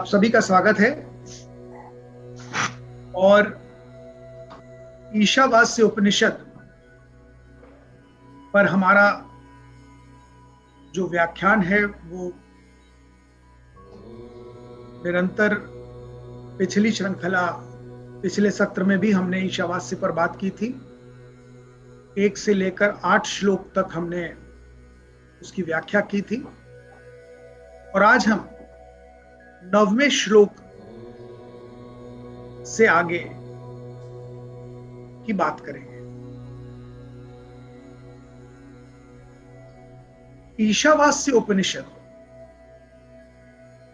आप सभी का स्वागत है। और ईशावास्य उपनिषद पर हमारा जो व्याख्यान है वो निरंतर पिछली श्रृंखला पिछले सत्र में भी हमने ईशावास्य पर बात की थी। 1 से लेकर 8 श्लोक तक हमने उसकी व्याख्या की थी और आज हम 9वें श्लोक से आगे की बात करेंगे। ईशावास्य उपनिषद,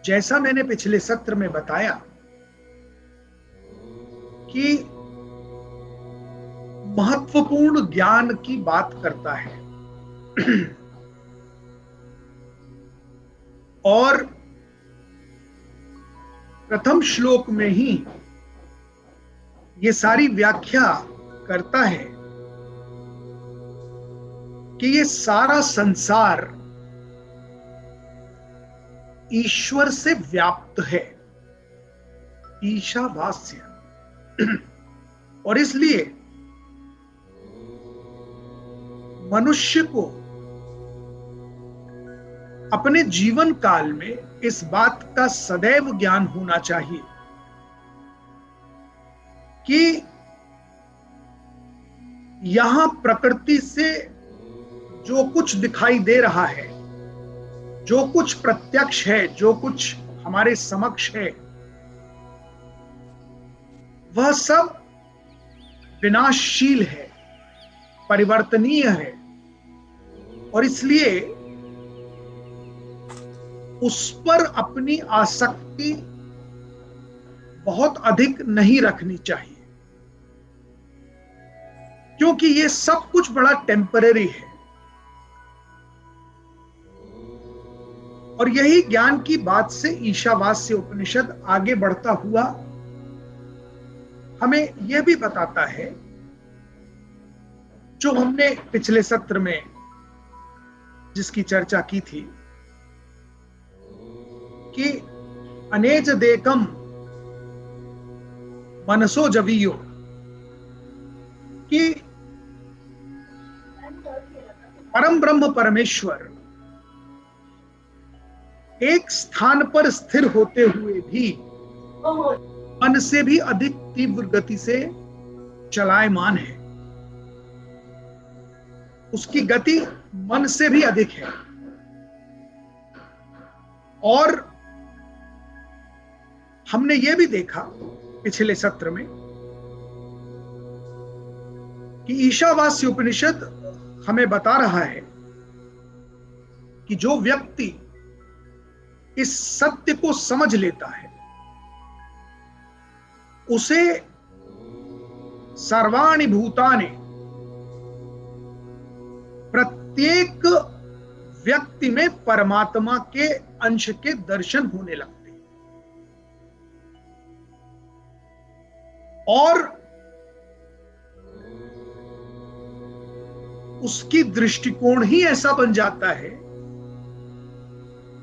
जैसा मैंने पिछले सत्र में बताया कि महत्वपूर्ण ज्ञान की बात करता है और प्रथम श्लोक में ही ये सारी व्याख्या करता है कि ये सारा संसार ईश्वर से व्याप्त है, ईशावास्य। और इसलिए मनुष्य को अपने जीवन काल में इस बात का सदैव ज्ञान होना चाहिए कि यहां प्रकृति से जो कुछ दिखाई दे रहा है, जो कुछ प्रत्यक्ष है, जो कुछ हमारे समक्ष है, वह सब विनाशशील है, परिवर्तनीय है और इसलिए उस पर अपनी आसक्ति बहुत अधिक नहीं रखनी चाहिए, क्योंकि ये सब कुछ बड़ा टेम्परेरी है। और यही ज्ञान की बात से ईशावास्य उपनिषद आगे बढ़ता हुआ हमें यह भी बताता है, जो हमने पिछले सत्र में जिसकी चर्चा की थी, कि अनेज देकम मनसो जवीयो, कि परम ब्रह्म परमेश्वर एक स्थान पर स्थिर होते हुए भी मन से भी अधिक तीव्र गति से चलायमान है। उसकी गति मन से भी अधिक है। और हमने यह भी देखा पिछले सत्र में कि ईशावास्य उपनिषद हमें बता रहा है कि जो व्यक्ति इस सत्य को समझ लेता है, उसे सर्वाणि भूतानि, प्रत्येक व्यक्ति में परमात्मा के अंश के दर्शन होने लगते हैं और उसकी दृष्टिकोण ही ऐसा बन जाता है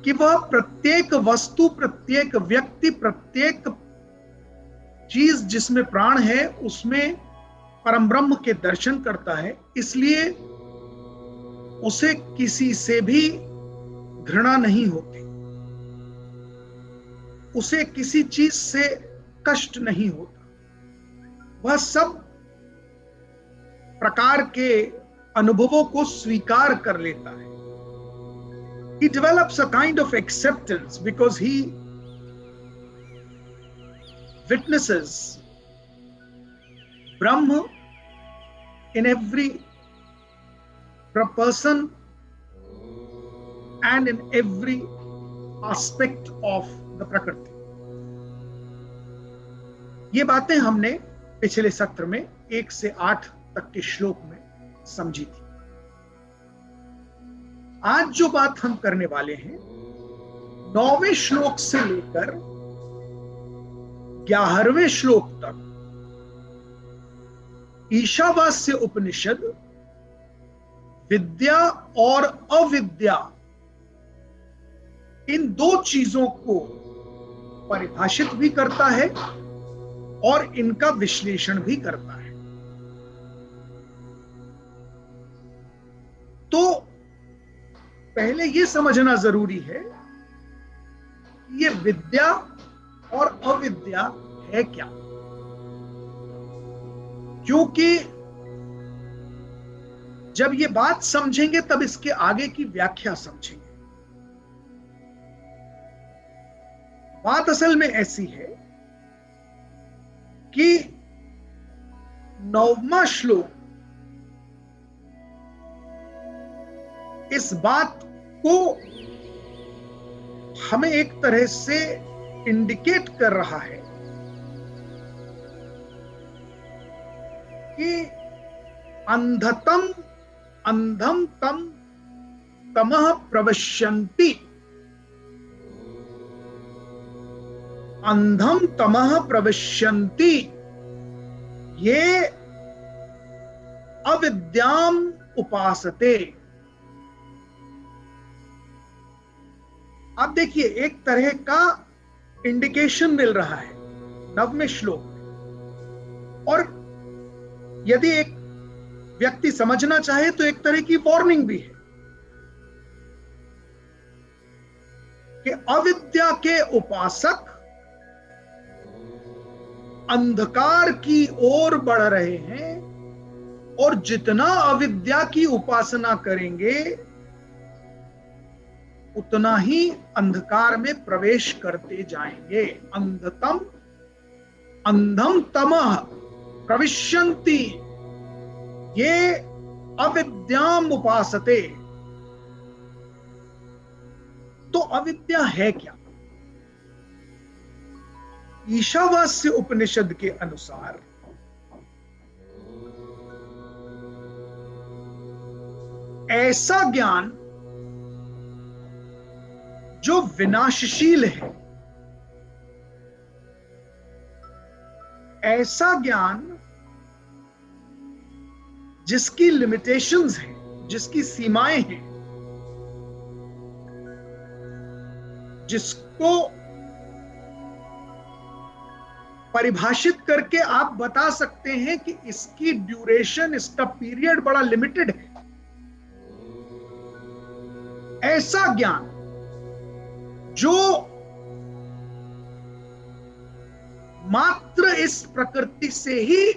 कि वह प्रत्येक वस्तु, प्रत्येक व्यक्ति, प्रत्येक चीज जिसमें प्राण है उसमें परम ब्रह्म के दर्शन करता है। इसलिए उसे किसी से भी घृणा नहीं होती, उसे किसी चीज से कष्ट नहीं होता, वह सब प्रकार के अनुभवों को स्वीकार कर लेता है। He develops a kind of acceptance because he witnesses Brahma in every person and in every aspect of the Prakriti. ये बातें हमने पिछले सत्र में 1 से 8 तक के श्लोक में समझी थी। आज जो बात हम करने वाले हैं 9वें श्लोक से लेकर 11वें श्लोक तक ईशावास्य उपनिषद विद्या और अविद्या, इन दो चीजों को परिभाषित भी करता है और इनका विश्लेषण भी करता है। तो पहले यह समझना जरूरी है कि ये विद्या और अविद्या है क्या, क्योंकि जब ये बात समझेंगे तब इसके आगे की व्याख्या समझेंगे। बात असल में ऐसी है कि 9वां श्लोक इस बात को हमें एक तरह से इंडिकेट कर रहा है कि अंधम तम तमः प्रविशन्ति, अंधम तमः प्रविशन्ति, ये अविद्याम उपासते। आप देखिए, एक तरह का इंडिकेशन मिल रहा है 9वें श्लोक में, और यदि एक व्यक्ति समझना चाहे तो एक तरह की वार्निंग भी है कि अविद्या के उपासक अंधकार की ओर बढ़ रहे हैं, और जितना अविद्या की उपासना करेंगे उतना ही अंधकार में प्रवेश करते जाएंगे। अंधम तमः प्रविशन्ति, ये अविद्याम उपासते। तो अविद्या है क्या? ईशावास्य उपनिषद के अनुसार ऐसा ज्ञान जो विनाशशील है, ऐसा ज्ञान जिसकी लिमिटेशंस हैं, जिसकी सीमाएं हैं, जिसको परिभाषित करके आप बता सकते हैं कि इसकी ड्यूरेशन, इसका पीरियड बड़ा लिमिटेड है, ऐसा ज्ञान जो मात्र इस प्रकृति से ही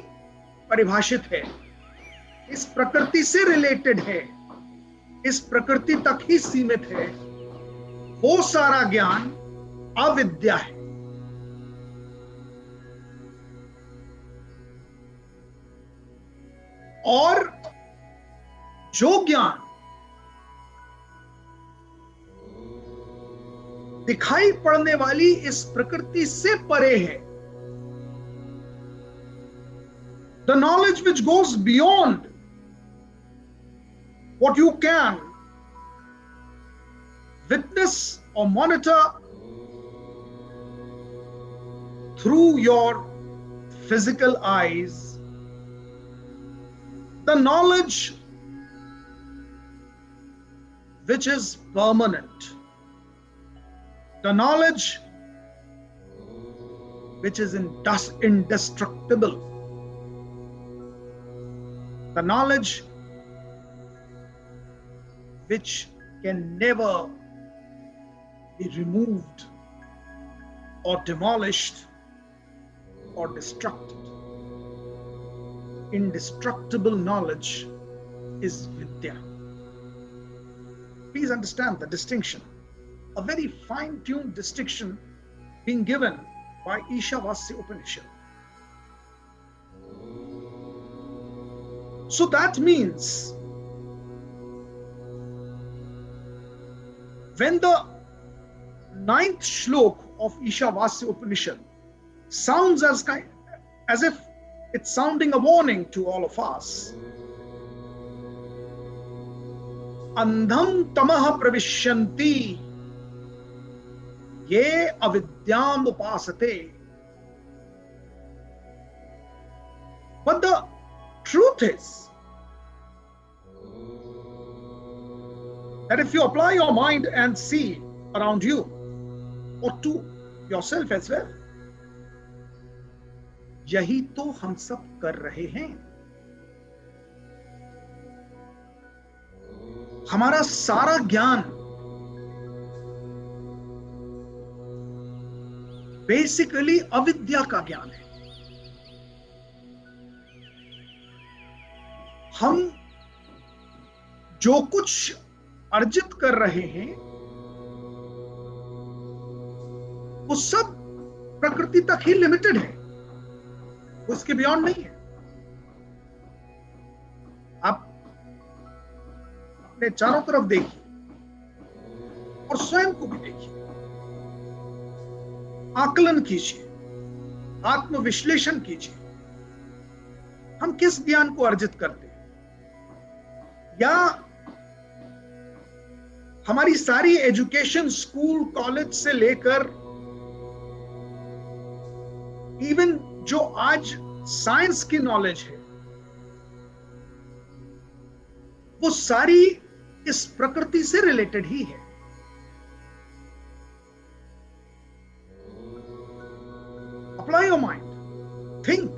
परिभाषित है, इस प्रकृति से रिलेटेड है, इस प्रकृति तक ही सीमित है, वो सारा ज्ञान अविद्या है। और जो ज्ञान दिखाई पड़ने वाली इस प्रकृति से परे है, the knowledge which goes beyond what you can witness or monitor through your physical eyes, the knowledge which is permanent, the knowledge which is indestructible, the knowledge which can never be removed or demolished or destructed. Indestructible knowledge is Vidya. Please understand the distinction. A very fine-tuned distinction being given by Ishavasya Upanishad. So that means when the 9th shlok of Ishavasya Upanishad sounds as if it's sounding a warning to all of us. Andham tamah pravishyanti ye avidyam upasate. But the truth is that if you apply your mind and see around you, or to yourself as well. यही तो हम सब कर रहे हैं. हमारा सारा ज्ञान बेसिकली अविद्या का ज्ञान है. हम जो कुछ अर्जित कर रहे हैं वो सब प्रकृति तक ही लिमिटेड है, उसके बियॉन्ड नहीं है. आप अपने चारों तरफ देखिए और स्वयं को भी देखिए, आकलन कीजिए, आत्मविश्लेषण कीजिए. हम किस ज्ञान को अर्जित करते हैं? या हमारी सारी एजुकेशन स्कूल कॉलेज से लेकर इवन जो आज साइंस की नॉलेज है वो सारी इस प्रकृति से रिलेटेड ही है. Apply your mind, think,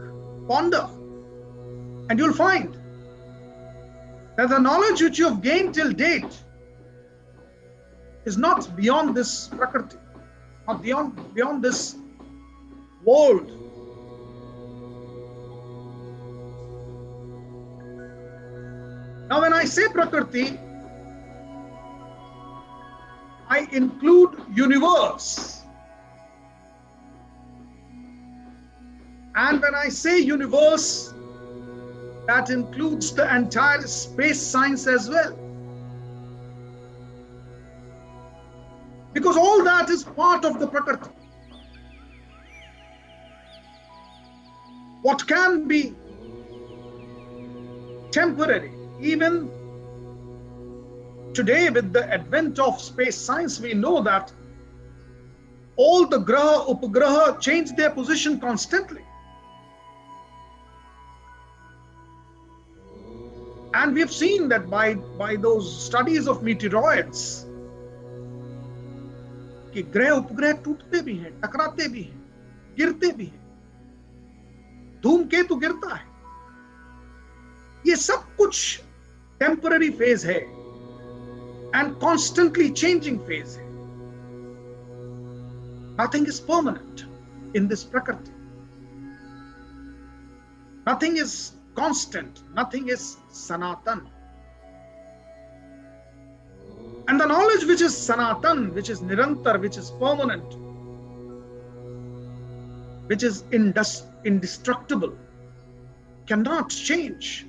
ponder, and you'll find that the knowledge which you have gained till date is not beyond this prakriti, not beyond this world. Now, when I say prakriti, I include universe. And when I say universe, that includes the entire space science as well. Because all that is part of the Prakriti. What can be temporary, even today with the advent of space science, we know that all the graha, upagraha change their position constantly. And we've seen that by those studies of meteoroids कि ग्रह उपग्रह टूटते भी हैं, टकराते भी हैं, गिरते भी हैं. धूमकेतु गिरता है. ये सब कुछ टेम्पररी फेज है एंड कॉन्स्टेंटली चेंजिंग फेज है. Nothing is permanent in this प्रकृति. नथिंग इज constant, nothing is sanatan. And the knowledge which is sanatan, which is nirantar, which is permanent, which is indestructible, cannot change.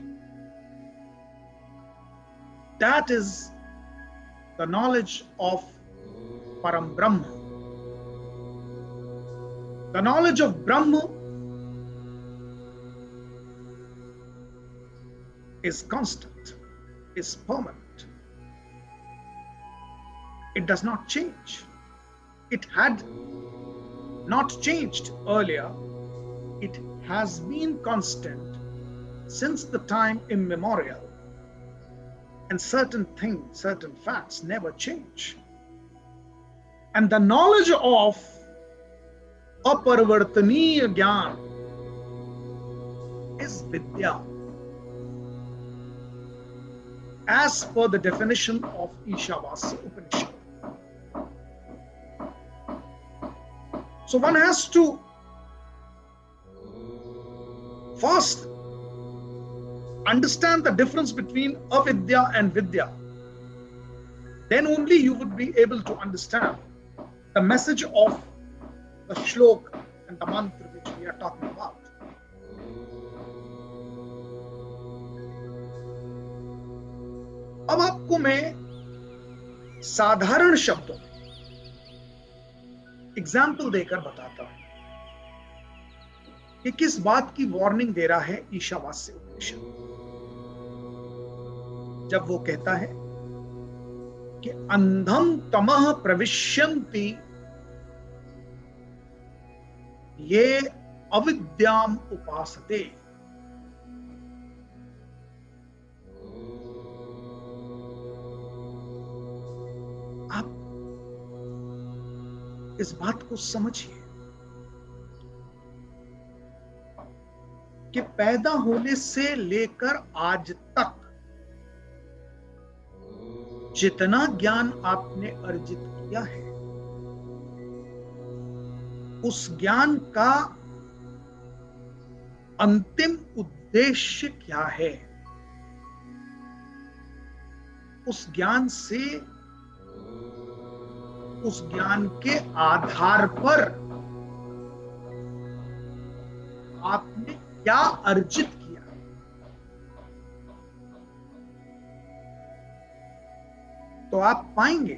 That is the knowledge of Param Brahma. The knowledge of Brahma is constant, is permanent. It does not change. It had not changed earlier. It has been constant since the time immemorial. And certain things, certain facts never change. And the knowledge of aparivartaniya jnana is vidya, as per the definition of Ishavasya Upanishad. So one has to first understand the difference between avidya and vidya. Then only you would be able to understand the message of the shlok and the mantra which we are talking about. अब आपको मैं साधारण शब्दों में example देकर बताता हूं कि किस बात की वार्निंग दे रहा है ईशावास्य उपनिषद जब वो कहता है कि अंधम तमः प्रविश्यन्ति ये अविद्याम उपासते. इस बात को समझिए कि पैदा होने से लेकर आज तक जितना ज्ञान आपने अर्जित किया है, उस ज्ञान का अंतिम उद्देश्य क्या है? उस ज्ञान से, उस ज्ञान के आधार पर आपने क्या अर्जित किया? तो आप पाएंगे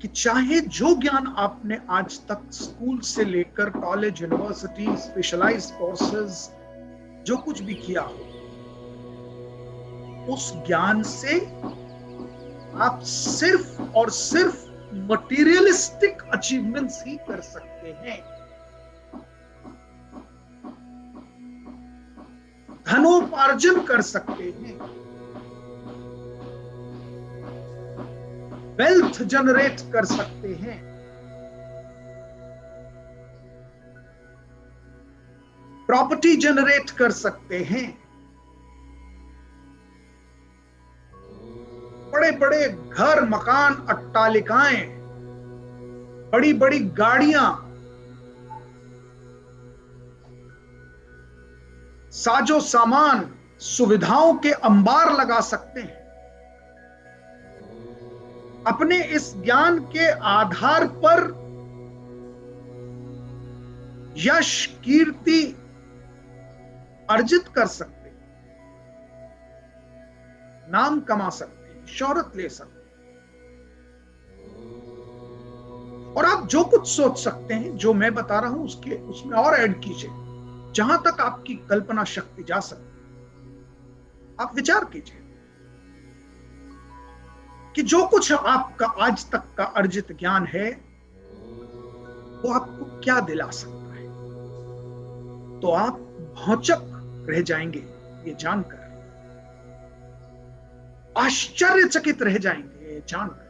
कि चाहे जो ज्ञान आपने आज तक स्कूल से लेकर कॉलेज, यूनिवर्सिटी, स्पेशलाइज्ड कोर्सेज, जो कुछ भी किया हो, उस ज्ञान से आप सिर्फ और सिर्फ मटेरियलिस्टिक अचीवमेंट्स ही कर सकते हैं। धनोपार्जन कर सकते हैं, वेल्थ जनरेट कर सकते हैं, प्रॉपर्टी जनरेट कर सकते हैं, बड़े बड़े घर, मकान, अट्टालिकाएं, बड़ी बड़ी गाड़ियां, साजो सामान, सुविधाओं के अंबार लगा सकते हैं। अपने इस ज्ञान के आधार पर यश, कीर्ति अर्जित कर सकते हैं, नाम कमा सकते हैं, शोहरत ले सकते हैं, और आप जो कुछ सोच सकते हैं, जो मैं बता रहा हूं उसमें और ऐड कीजिए, जहां तक आपकी कल्पना शक्ति जा सकती। आप विचार कीजिए कि जो कुछ आपका आज तक का अर्जित ज्ञान है, वो आपको क्या दिला सकता है। तो आप भौचक रह जाएंगे ये जानकर, आश्चर्यचकित रह जाएंगे ये जानकर,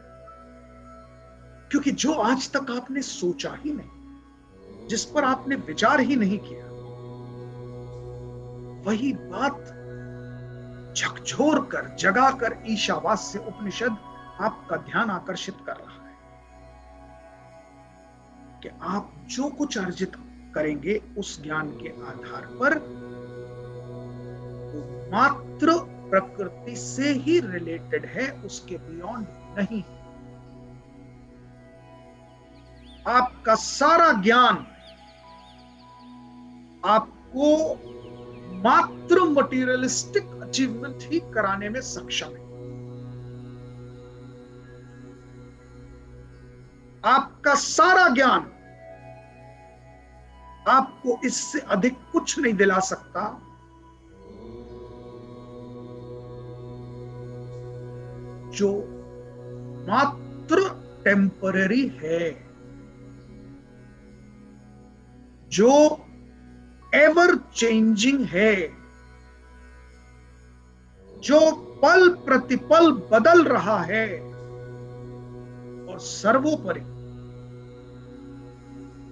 क्योंकि जो आज तक आपने सोचा ही नहीं, जिस पर आपने विचार ही नहीं किया, वही बात झकझोर कर, जगाकर ईशावास्य उपनिषद आपका ध्यान आकर्षित कर रहा है कि आप जो कुछ अर्जित करेंगे उस ज्ञान के आधार पर, वो मात्र प्रकृति से ही रिलेटेड है, उसके बियॉन्ड नहीं। आपका सारा ज्ञान आपको मात्र मटेरियलिस्टिक अचीवमेंट ही कराने में सक्षम है। आपका सारा ज्ञान आपको इससे अधिक कुछ नहीं दिला सकता, जो मात्र टेम्पररी है, जो एवर चेंजिंग है, जो पल प्रतिपल बदल रहा है, और सर्वोपरि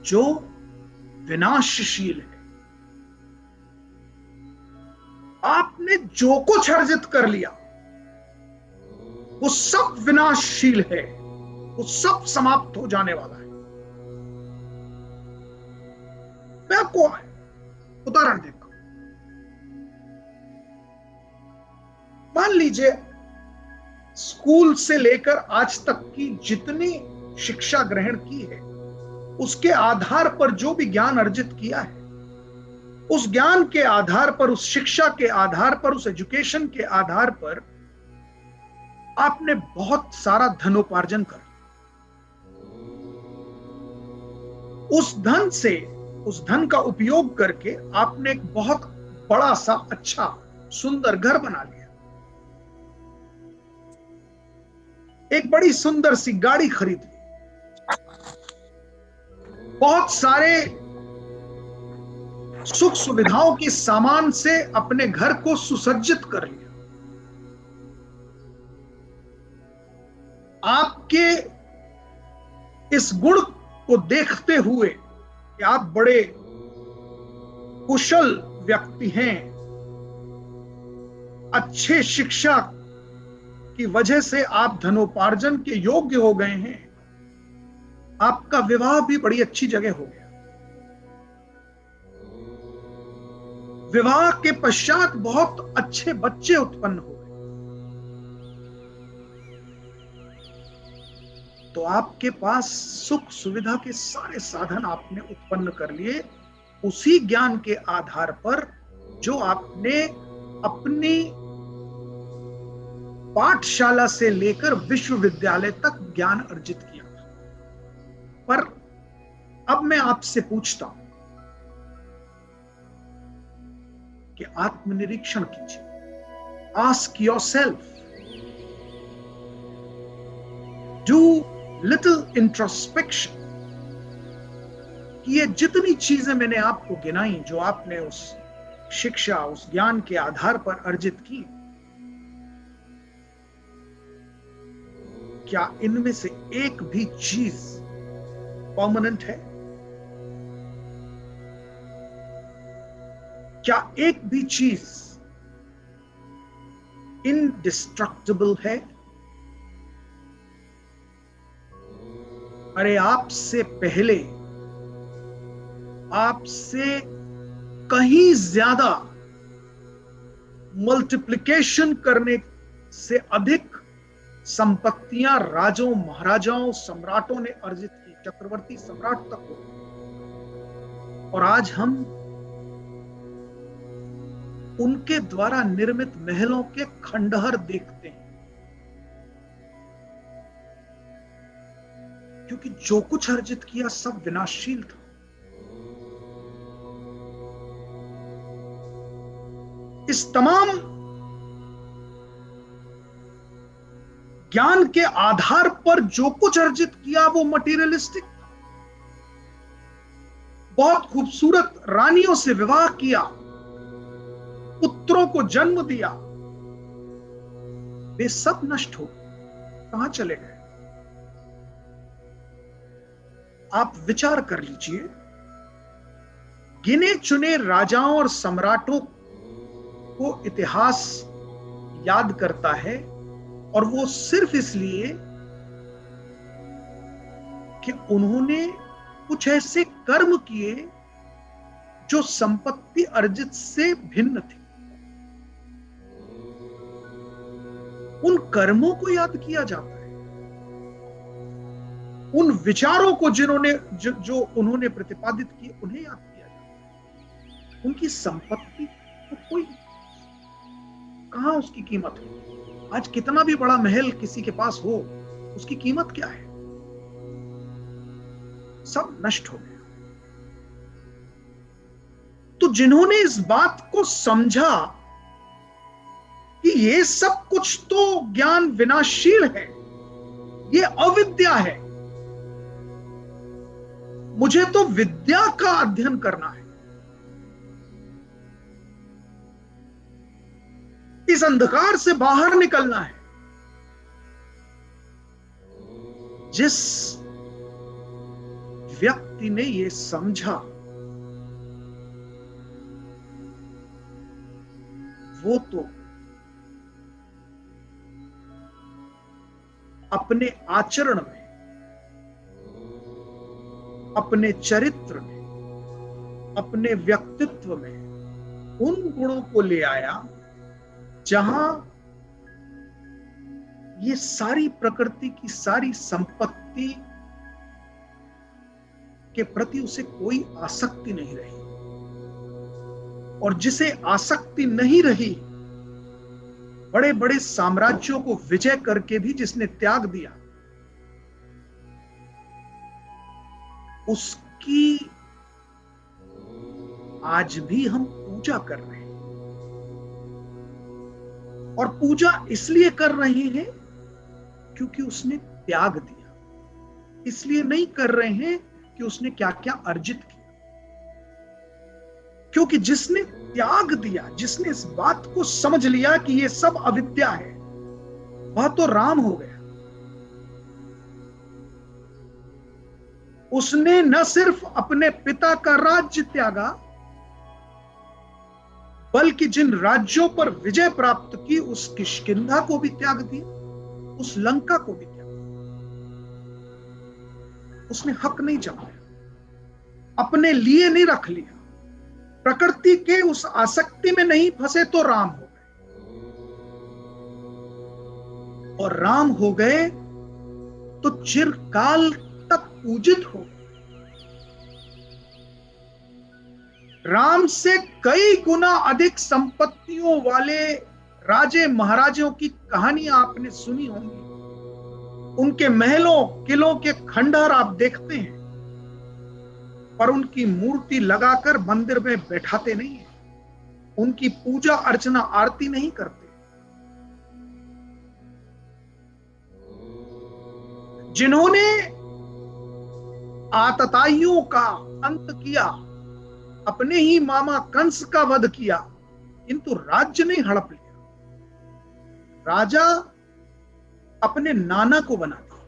जो विनाशशील है। आपने जो कुछ अर्जित कर लिया वो सब विनाशशील है, वो सब समाप्त हो जाने वाला है। मैं आपको उदाहरण देता हूं। मान लीजिए स्कूल से लेकर आज तक की जितनी शिक्षा ग्रहण की है, उसके आधार पर जो भी ज्ञान अर्जित किया है, उस ज्ञान के आधार पर, उस शिक्षा के आधार पर, उस एजुकेशन के आधार पर आपने बहुत सारा धनोपार्जन कर लिया। उस धन का उपयोग करके आपने एक बहुत बड़ा सा अच्छा सुंदर घर बना लिया, एक बड़ी सुंदर सी गाड़ी खरीद ली, बहुत सारे सुख सुविधाओं के सामान से अपने घर को सुसज्जित कर लिया। आपके इस गुण को देखते हुए कि आप बड़े कुशल व्यक्ति हैं, अच्छे शिक्षा की वजह से आप धनोपार्जन के योग्य हो गए हैं, आपका विवाह भी बड़ी अच्छी जगह हो गया, विवाह के पश्चात बहुत अच्छे बच्चे उत्पन्न हो गए, तो आपके पास सुख सुविधा के सारे साधन आपने उत्पन्न कर लिए उसी ज्ञान के आधार पर जो आपने अपनी पाठशाला से लेकर विश्वविद्यालय तक ज्ञान अर्जित किया था। पर अब मैं आपसे पूछता हूं कि आत्मनिरीक्षण कीजिए, ask yourself, do little introspection कि ये जितनी चीजें मैंने आपको गिनाई, जो आपने उस शिक्षा, उस ज्ञान के आधार पर अर्जित की, क्या इनमें से एक भी चीज परमानेंट है? क्या एक भी चीज इनडिस्ट्रक्टिबल है? अरे आपसे पहले, आपसे कहीं ज्यादा मल्टीप्लिकेशन करने से अधिक संपत्तियां राजाओं, महाराजाओं, सम्राटों ने अर्जित की, चक्रवर्ती सम्राट तक हो, और आज हम उनके द्वारा निर्मित महलों के खंडहर देखते हैं, क्योंकि जो कुछ अर्जित किया सब विनाशशील था। इस तमाम ज्ञान के आधार पर जो कुछ अर्जित किया वो मटीरियलिस्टिक था। बहुत खूबसूरत रानियों से विवाह किया, पुत्रों को जन्म दिया, वे सब नष्ट हो गए, कहां चले गए? आप विचार कर लीजिए, गिने चुने राजाओं और सम्राटों को इतिहास याद करता है, और वो सिर्फ इसलिए कि उन्होंने कुछ ऐसे कर्म किए जो संपत्ति अर्जित से भिन्न थे। उन कर्मों को याद किया जाता है, उन विचारों को जिन्होंने जो उन्होंने प्रतिपादित किए उन्हें याद किया जाता है। उनकी संपत्ति को कोई कहां उसकी कीमत है? आज कितना भी बड़ा महल किसी के पास हो, उसकी कीमत क्या है? सब नष्ट हो गया। तो जिन्होंने इस बात को समझा कि ये सब कुछ तो ज्ञान विनाशशील है, ये अविद्या है, मुझे तो विद्या का अध्ययन करना है, इस अंधकार से बाहर निकलना है, जिस व्यक्ति ने यह समझा वो तो अपने आचरण में, अपने चरित्र में, अपने व्यक्तित्व में उन गुणों को ले आया जहां ये सारी प्रकृति की सारी संपत्ति के प्रति उसे कोई आसक्ति नहीं रही, और जिसे आसक्ति नहीं रही, बड़े बड़े साम्राज्यों को विजय करके भी जिसने त्याग दिया, उसकी आज भी हम पूजा कर रहे हैं। और पूजा इसलिए कर रहे हैं क्योंकि उसने त्याग दिया, इसलिए नहीं कर रहे हैं कि उसने क्या क्या अर्जित किया, क्योंकि जिसने त्याग दिया, जिसने इस बात को समझ लिया कि ये सब अविद्या है, वह तो राम हो गया। उसने न सिर्फ अपने पिता का राज्य त्यागा, बल्कि जिन राज्यों पर विजय प्राप्त की उस किष्किंधा को भी त्याग दिया, उस लंका को भी त्याग दिया। उसने हक नहीं जमाया, अपने लिए नहीं रख लिया, प्रकृति के उस आसक्ति में नहीं फंसे तो राम हो गए, और राम हो गए तो चिरकाल तक पूजित हो गए। राम से कई गुना अधिक संपत्तियों वाले राजे महाराजों की कहानियां आपने सुनी होंगी, उनके महलों किलों के खंडहर आप देखते हैं, पर उनकी मूर्ति लगाकर मंदिर में बैठाते नहीं है, उनकी पूजा अर्चना आरती नहीं करते। जिन्होंने आतताइयों का अंत किया, अपने ही मामा कंस का वध किया, किंतु राज्य नहीं हड़प लिया। राजा अपने नाना को बना दिया,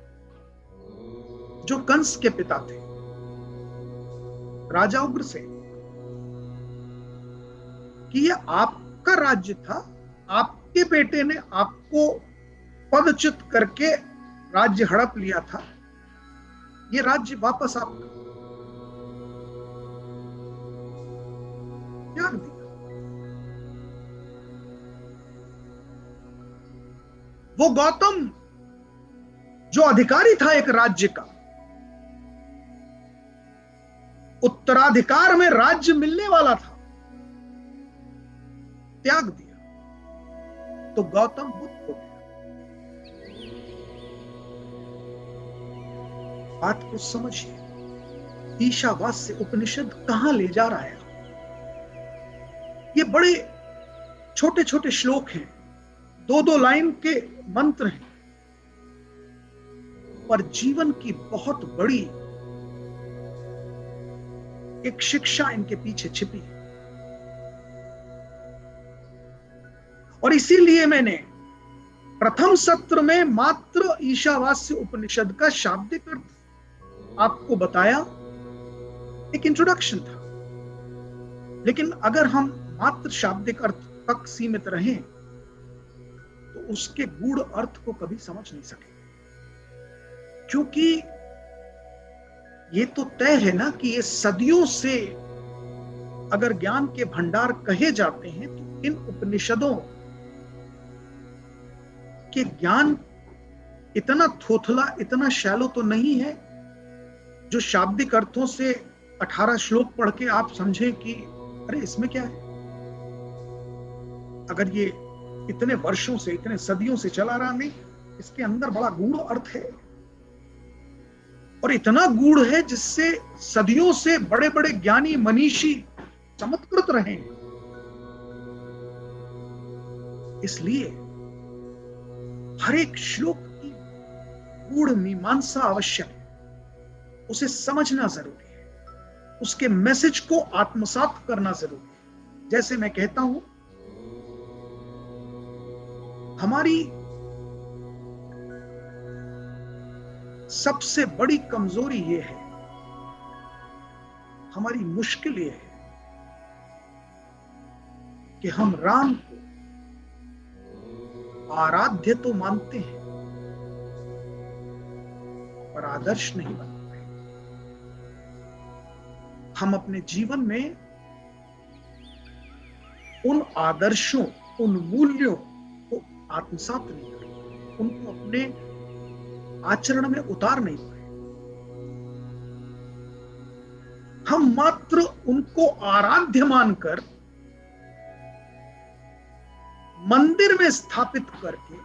जो कंस के पिता थे, राजा उग्रसेन, कि यह आपका राज्य था, आपके बेटे ने आपको पदच्युत करके राज्य हड़प लिया था, ये राज्य वापस आपका, त्याग दिया। वो गौतम जो अधिकारी था एक राज्य का, उत्तराधिकार में राज्य मिलने वाला था, त्याग दिया, तो गौतम बुद्ध हो गया। बात को समझिए, ईशावास्य उपनिषद कहां ले जा रहा है। ये बड़े छोटे छोटे श्लोक हैं, 2-2 लाइन के मंत्र हैं, पर जीवन की बहुत बड़ी एक शिक्षा इनके पीछे छिपी है। और इसीलिए मैंने प्रथम सत्र में मात्र ईशावास्य उपनिषद का शाब्दिक अर्थ आपको बताया, एक इंट्रोडक्शन था। लेकिन अगर हम मात्र शाब्दिक अर्थ तक सीमित रहें तो उसके गूढ़ अर्थ को कभी समझ नहीं सके, क्योंकि ये तो तय है ना कि ये सदियों से अगर ज्ञान के भंडार कहे जाते हैं तो इन उपनिषदों के ज्ञान इतना थोथला, इतना शैलो तो नहीं है जो शाब्दिक अर्थों से 18 श्लोक पढ़ के आप समझें कि अरे इसमें क्या है। अगर ये इतने वर्षों से, इतने सदियों से चला रहा, नहीं, इसके अंदर बड़ा गूढ़ अर्थ है, और इतना गूढ़ है जिससे सदियों से बड़े बड़े ज्ञानी मनीषी चमत्कृत रहे। इसलिए हर एक श्लोक की गूढ़ मीमांसा आवश्यक है, उसे समझना जरूरी है, उसके मैसेज को आत्मसात करना जरूरी है। जैसे मैं कहता हूं, हमारी सबसे बड़ी कमजोरी ये है, हमारी मुश्किल ये है कि हम राम को आराध्य तो मानते हैं पर आदर्श नहीं बन पाए। हम अपने जीवन में उन आदर्शों, उन मूल्यों को आत्मसात नहीं कर पाए, उनको अपने आचरण में उतार नहीं पाए। हम मात्र उनको आराध्य मानकर मंदिर में स्थापित करके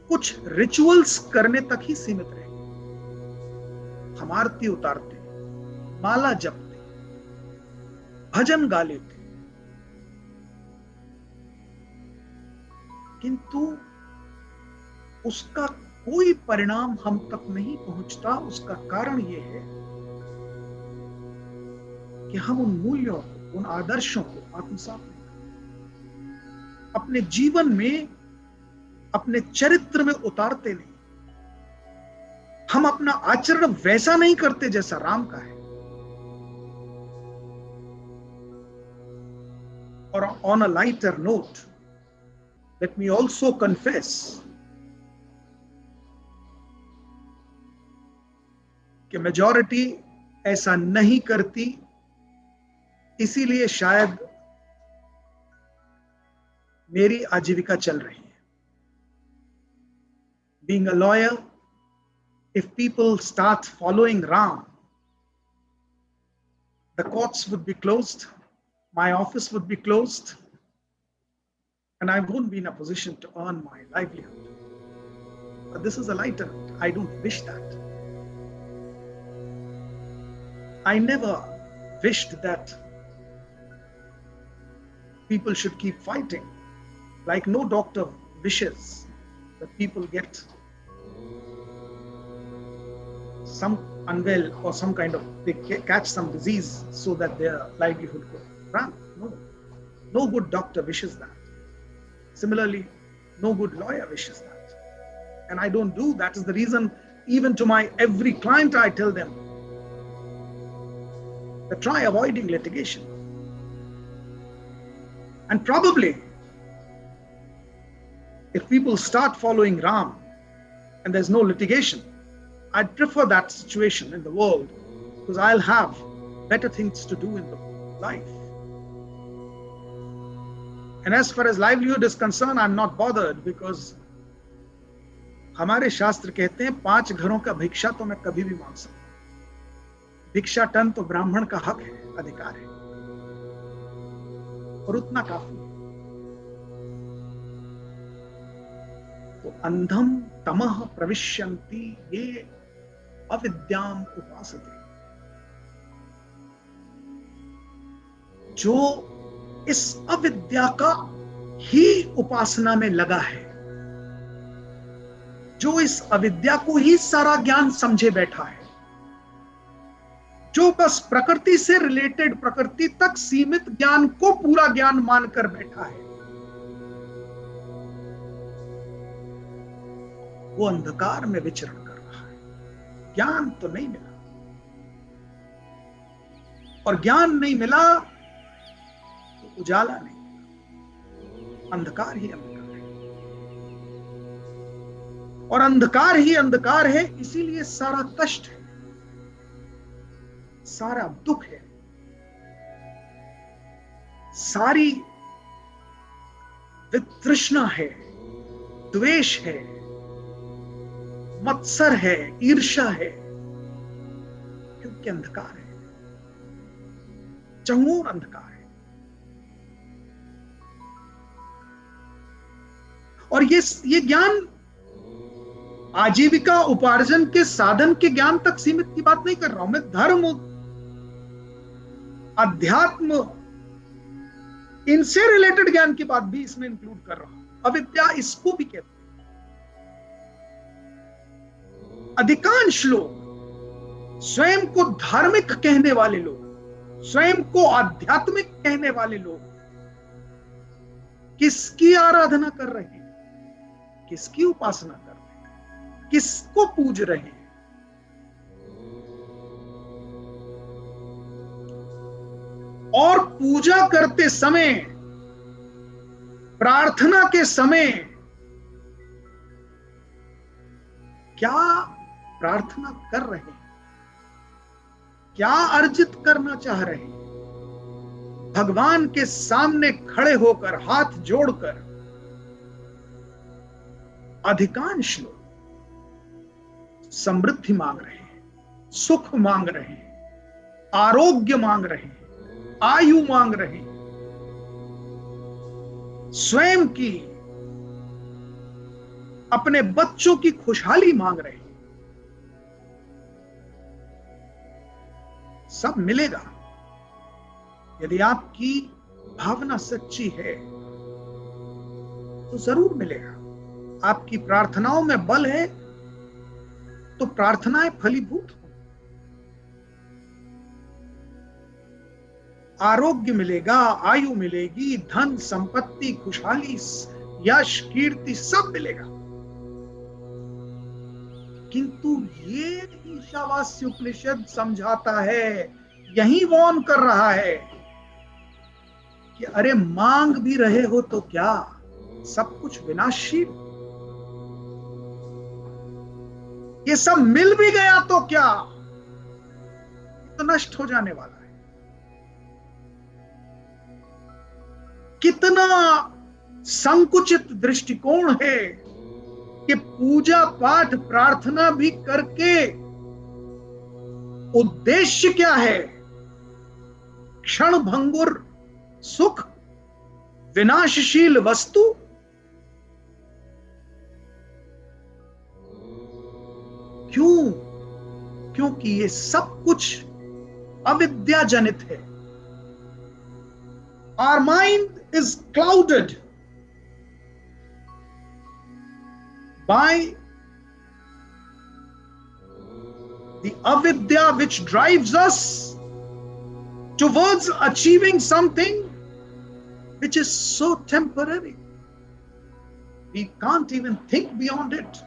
कुछ रिचुअल्स करने तक ही सीमित रहे। हम आरती उतारते, माला जपते, भजन गा लेते, किंतु उसका कोई परिणाम हम तक नहीं पहुंचता। उसका कारण यह है कि हम उन मूल्यों को, उन आदर्शों को आत्मसात नहीं, अपने जीवन में, अपने चरित्र में उतारते नहीं। हम अपना आचरण वैसा नहीं करते जैसा राम का है। और on a lighter note, let me also confess कि मेजॉरिटी ऐसा नहीं करती, इसीलिए शायद मेरी आजीविका चल रही है। Being a lawyer, if people start following Ram, the courts would be closed, my office would be closed, and I won't be in a position to earn my livelihood. But this is a lighter note. I don't wish that. I never wished that people should keep fighting. Like no doctor wishes that people get some unwell or some kind of, they catch some disease so that their livelihood could run. No good doctor wishes that. Similarly, no good lawyer wishes that. And I don't do. That is the reason, even to my every client, I tell them that try avoiding litigation. And probably, if people start following Ram and there's no litigation, I'd prefer that situation in the world, because I'll have better things to do in the life. And as far as livelihood is concerned, I'm not bothered, because हमारे शास्त्र कहते हैं 5 घरों का भिक्षा तो मैं कभी भी मांग सकता हूं। भिक्षाटन तो ब्राह्मण का हक है, अधिकार है, और उतना काफी है। तो अंधम तमः प्रविश्यन्ति ये अविद्याम उपासते, जो इस अविद्या का ही उपासना में लगा है, जो इस अविद्या को ही सारा ज्ञान समझे बैठा है, जो बस प्रकृति से रिलेटेड, प्रकृति तक सीमित ज्ञान को पूरा ज्ञान मानकर बैठा है, वो अंधकार में विचरण कर रहा है। ज्ञान तो नहीं मिला, और ज्ञान नहीं मिला तो उजाला नहीं मिला, अंधकार ही अंधकार है, और अंधकार ही अंधकार है। इसीलिए सारा कष्ट है, सारा दुख है, सारी वितृष्णा है, द्वेष है, मत्सर है, ईर्ष्या है, क्योंकि अंधकार है, चंगुर अंधकार है। और ये ज्ञान आजीविका उपार्जन के साधन के ज्ञान तक सीमित की बात नहीं कर रहा हूं मैं। धर्म, अध्यात्म, इनसे रिलेटेड ज्ञान की बात भी इसमें इंक्लूड कर रहा हूं। अविद्या इसको भी कहते हैं। अधिकांश लोग स्वयं को धार्मिक कहने वाले लोग, स्वयं को आध्यात्मिक कहने वाले लोग किसकी आराधना कर रहे हैं, किसकी उपासना कर रहे हैं, किसको पूज रहे हैं? और पूजा करते समय, प्रार्थना के समय क्या प्रार्थना कर रहे हैं, क्या अर्जित करना चाह रहे हैं? भगवान के सामने खड़े होकर, हाथ जोड़कर अधिकांश लोग समृद्धि मांग रहे हैं, सुख मांग रहे हैं, आरोग्य मांग रहे हैं, आयु मांग रहे हैं, स्वयं की, अपने बच्चों की खुशहाली मांग रहे हैं। सब मिलेगा यदि आपकी भावना सच्ची है, तो जरूर मिलेगा। आपकी प्रार्थनाओं में बल है तो प्रार्थनाएं फलीभूत हो, आरोग्य मिलेगा, आयु मिलेगी, धन संपत्ति, खुशहाली, यश, कीर्ति सब मिलेगा। किंतु ये ईशावास्य उपनिषद समझाता है, यही वार्न कर रहा है कि अरे मांग भी रहे हो तो क्या, सब कुछ विनाशील, ये सब मिल भी गया तो क्या, तो नष्ट हो जाने वाला है। कितना संकुचित दृष्टिकोण है कि पूजा पाठ प्रार्थना भी करके उद्देश्य क्या है, क्षण भंगुर सुख, विनाशशील वस्तु। क्यों? क्योंकि ये सब कुछ अविद्या जनित है। Our mind is clouded by the avidya which drives us towards achieving something which is so temporary. We can't even think beyond it.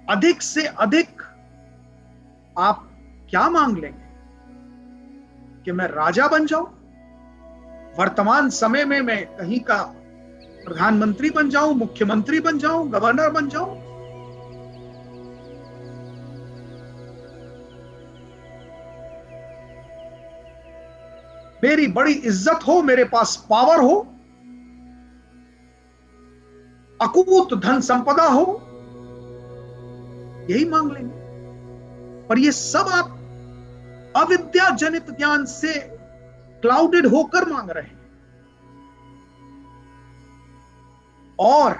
अधिक से अधिक आप क्या मांग लेंगे कि मैं राजा बन जाऊं, वर्तमान समय में मैं कहीं का प्रधानमंत्री बन जाऊं, मुख्यमंत्री बन जाऊं, गवर्नर बन जाऊं। मेरी बड़ी इज्जत हो, मेरे पास पावर हो, अकूत धन संपदा हो, यही मांग लेंगे। पर ये सब आप अविद्या जनित ज्ञान से क्लाउडेड होकर मांग रहे हैं। और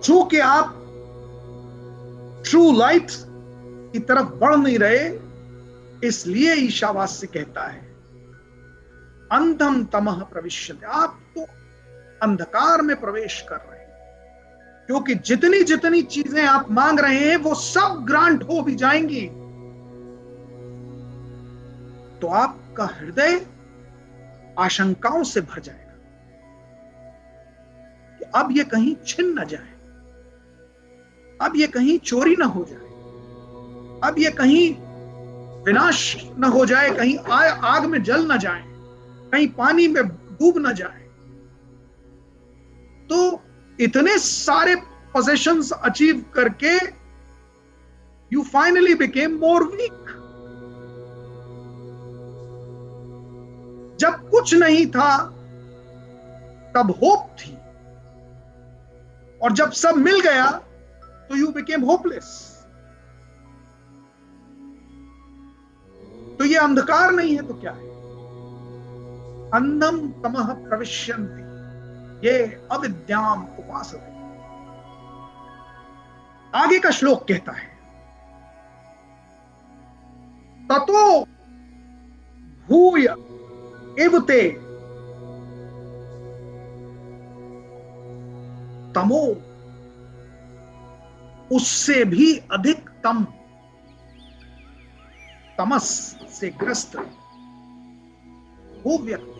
चूंकि आप ट्रू लाइट की तरफ बढ़ नहीं रहे, इसलिए ईशावास्य कहता है अंधम तमः प्रविश्यते, आप तो अंधकार में प्रवेश कर रहे हैं। क्योंकि जितनी जितनी चीजें आप मांग रहे हैं वो सब ग्रांट हो भी जाएंगी तो आपका हृदय आशंकाओं से भर जाएगा कि अब ये कहीं छिन न जाए, अब ये कहीं चोरी न हो जाए, अब ये कहीं विनाश न हो जाए, कहीं आग में जल न जाए, कहीं पानी में डूब न जाए। तो इतने सारे पोजेशंस अचीव करके you finally became more weak. जब कुछ नहीं था तब होप थी, और जब सब मिल गया तो यू बिकेम होपलेस। तो ये अंधकार नहीं है तो क्या है? अंधम तमः प्रविश्यन्ति, ये अविद्याम उपासते। आगे का श्लोक कहता है ततो भूय एवते तमो, उससे भी अधिक तम, तमस से ग्रस्त वो व्यक्ति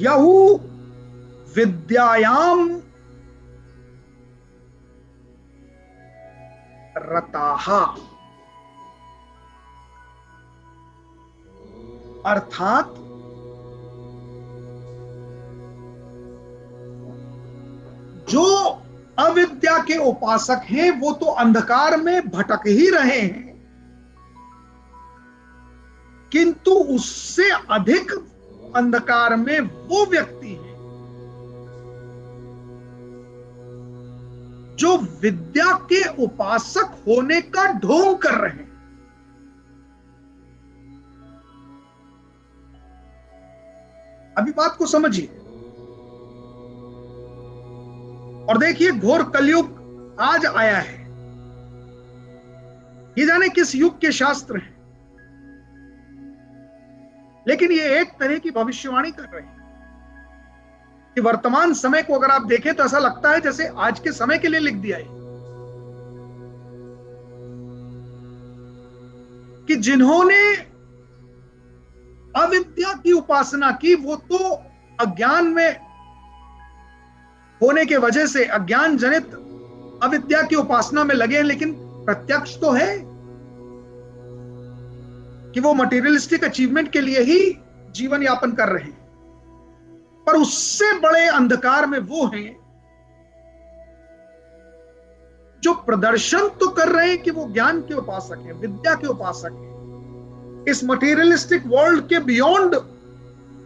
यहु विद्यायाम रताहा, अर्थात जो अविद्या के उपासक हैं वो तो अंधकार में भटक ही रहे हैं, किंतु उससे अधिक अंधकार में वो व्यक्ति है जो विद्या के उपासक होने का ढोंग कर रहे हैं। अभी बात को समझिए और देखिए, घोर कलयुग आज आया है। ये जाने किस युग के शास्त्र हैं, लेकिन ये एक तरह की भविष्यवाणी कर रहे हैं कि वर्तमान समय को अगर आप देखें तो ऐसा लगता है जैसे आज के समय के लिए लिख दिया है कि जिन्होंने अविद्या की उपासना की वो तो अज्ञान में होने के वजह से अज्ञान जनित अविद्या की उपासना में लगे हैं, लेकिन प्रत्यक्ष तो है कि वो मटेरियलिस्टिक अचीवमेंट के लिए ही जीवन यापन कर रहे हैं। पर उससे बड़े अंधकार में वो हैं जो प्रदर्शन तो कर रहे हैं कि वो ज्ञान के उपासक हैं, विद्या के उपासक हैं, इस मटेरियलिस्टिक वर्ल्ड के बियॉन्ड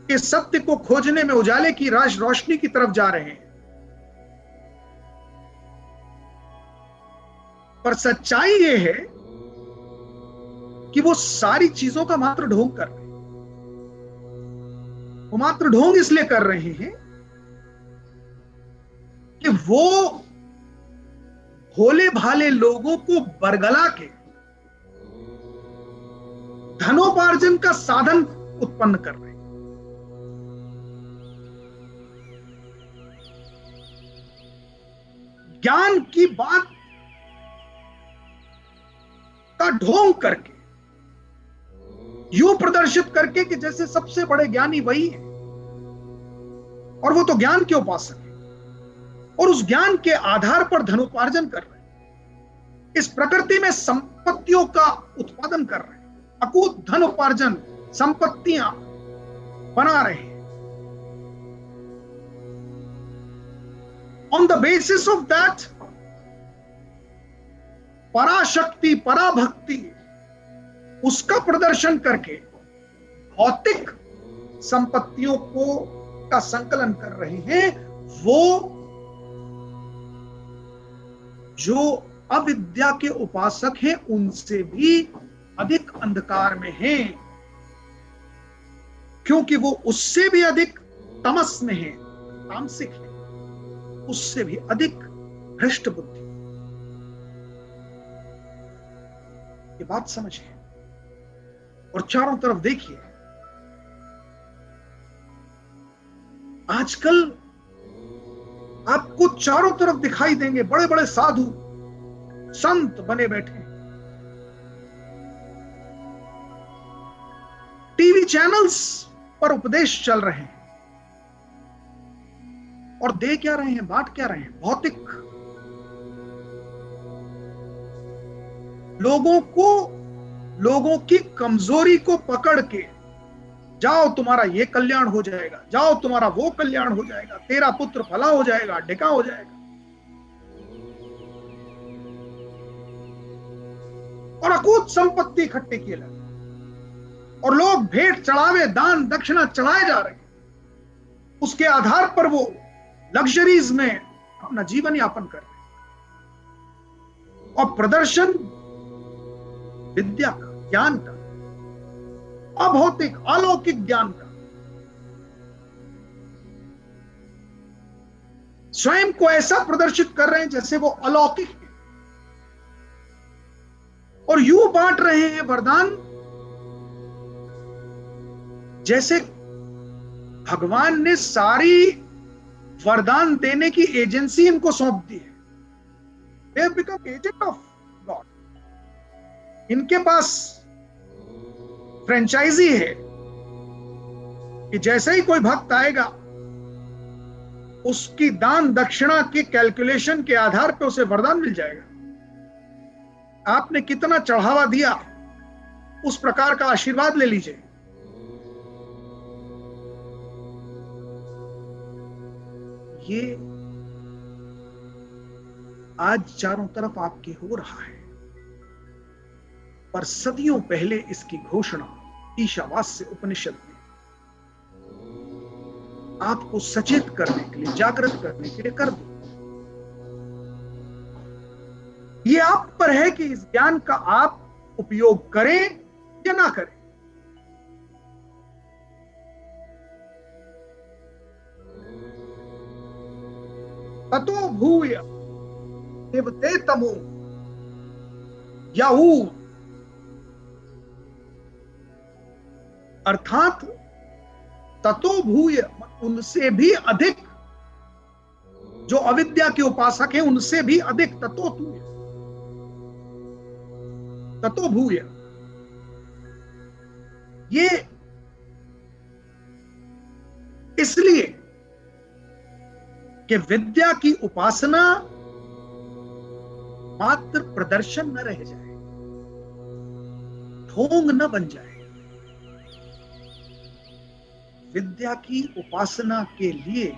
के सत्य को खोजने में उजाले की रोशनी की तरफ जा रहे हैं। पर सच्चाई ये है कि वो सारी चीजों का मात्र ढोंग कर रहे हैं। वो मात्र ढोंग इसलिए कर रहे हैं कि वो भोले भाले लोगों को बरगला के धनोपार्जन का साधन उत्पन्न कर रहे हैं। ज्ञान की बात का ढोंग करके, यूं प्रदर्शित करके कि जैसे सबसे बड़े ज्ञानी वही है, और वो तो ज्ञान के उपासक है, और उस ज्ञान के आधार पर धनोपार्जन कर रहे हैं, इस प्रकृति में संपत्तियों का उत्पादन कर रहे हैं, अकूत धन उपार्जन, संपत्तियां बना रहे हैं। On the basis of that पराशक्ति, पराभक्ति, उसका प्रदर्शन करके भौतिक संपत्तियों को का संकलन कर रहे हैं। वो जो अविद्या के उपासक हैं उनसे भी अधिक अंधकार में हैं, क्योंकि वो उससे भी अधिक तमस में है, तामसिक है, उससे भी अधिक भ्रष्ट बुद्धि। ये बात समझिए और चारों तरफ देखिए। आजकल आपको चारों तरफ दिखाई देंगे बड़े बड़े साधु संत बने बैठे, टीवी चैनल्स पर उपदेश चल रहे हैं, और दे क्या रहे हैं, बांट क्या रहे हैं? भौतिक लोगों को, लोगों की कमजोरी को पकड़ के, जाओ तुम्हारा ये कल्याण हो जाएगा, जाओ तुम्हारा वो कल्याण हो जाएगा, तेरा पुत्र फला हो जाएगा, ढिका हो जाएगा, और अकूत संपत्ति इकट्ठे किए लगे, और लोग भेंट चढ़ावे, दान दक्षिणा चढ़ाए जा रहे हैं। उसके आधार पर वो लग्जरीज में अपना जीवन यापन कर रहे हैं, और प्रदर्शन विद्या का, ज्ञान का, अभौतिक अलौकिक ज्ञान का, स्वयं को ऐसा प्रदर्शित कर रहे हैं जैसे वो अलौकिक है, और यूं बांट रहे हैं वरदान जैसे भगवान ने सारी वरदान देने की एजेंसी इनको सौंप दी है। They have become agent of God. इनके पास फ्रेंचाइजी है कि जैसे ही कोई भक्त आएगा, उसकी दान दक्षिणा की कैलकुलेशन के आधार पर उसे वरदान मिल जाएगा। आपने कितना चढ़ावा दिया, उस प्रकार का आशीर्वाद ले लीजिए। ये आज चारों तरफ आपके हो रहा है, पर सदियों पहले इसकी घोषणा ईशावास्य उपनिषद में आपको सचेत करने के लिए, जागृत करने के लिए कर दी। ये आप पर है कि इस ज्ञान का आप उपयोग करें या ना करें। ततो भूय देवते तमो याहू, अर्थात ततो भूय, उनसे भी अधिक, जो अविद्या के उपासक हैं उनसे भी अधिक, ततो भूय। ये इसलिए कि विद्या की उपासना मात्र प्रदर्शन न रह जाए, ढोंग न बन जाए। विद्या की उपासना के लिए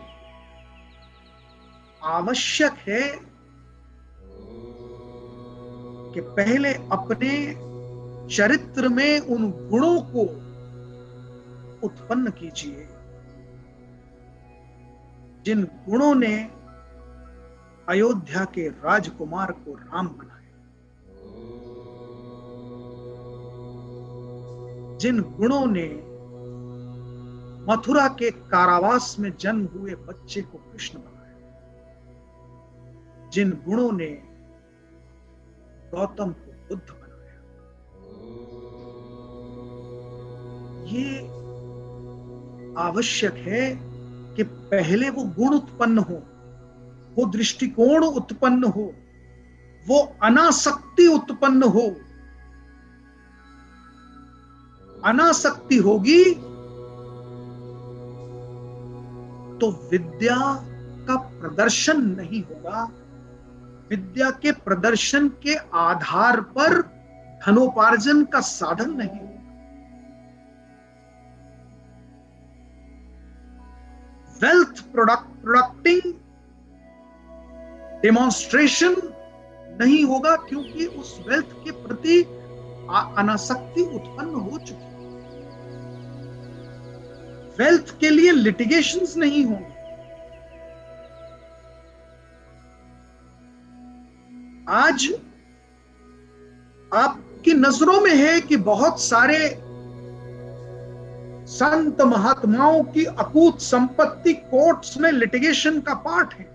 आवश्यक है कि पहले अपने चरित्र में उन गुणों को उत्पन्न कीजिए जिन गुणों ने अयोध्या के राजकुमार को राम बनाया, जिन गुणों ने मथुरा के कारावास में जन्म हुए बच्चे को कृष्ण बनाया, जिन गुणों ने गौतम को बुद्ध बनाया। ये आवश्यक है कि पहले वो गुण उत्पन्न हो, वो दृष्टिकोण उत्पन्न हो, वो अनासक्ति उत्पन्न हो। अनासक्ति होगी तो विद्या का प्रदर्शन नहीं होगा। विद्या के प्रदर्शन के आधार पर धनोपार्जन का साधन नहीं होगा। वेल्थ प्रोडक्टिंग डेमोन्स्ट्रेशन नहीं होगा, क्योंकि उस वेल्थ के प्रति अनासक्ति उत्पन्न हो चुकी है। वेल्थ के लिए लिटिगेशंस नहीं होंगे। आज आपकी नजरों में है कि बहुत सारे संत महात्माओं की अकूत संपत्ति कोर्ट्स में लिटिगेशन का पार्ट है।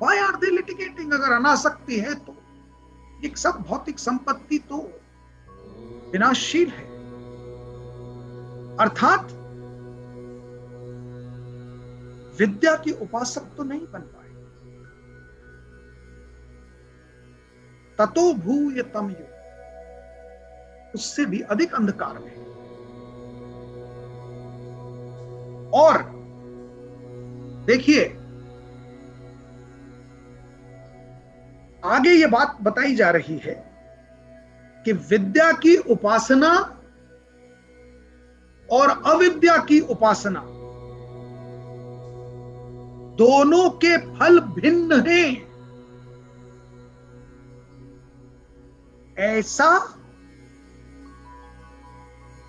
Why are they litigating? अगर अनासक्ति है तो एक सब भौतिक संपत्ति तो विनाशशील है। अर्थात विद्या की उपासक तो नहीं बन पाए। ततो भूय तम युग, उससे भी अधिक अंधकार में। और देखिए आगे ये बात बताई जा रही है कि विद्या की उपासना और अविद्या की उपासना दोनों के फल भिन्न हैं। ऐसा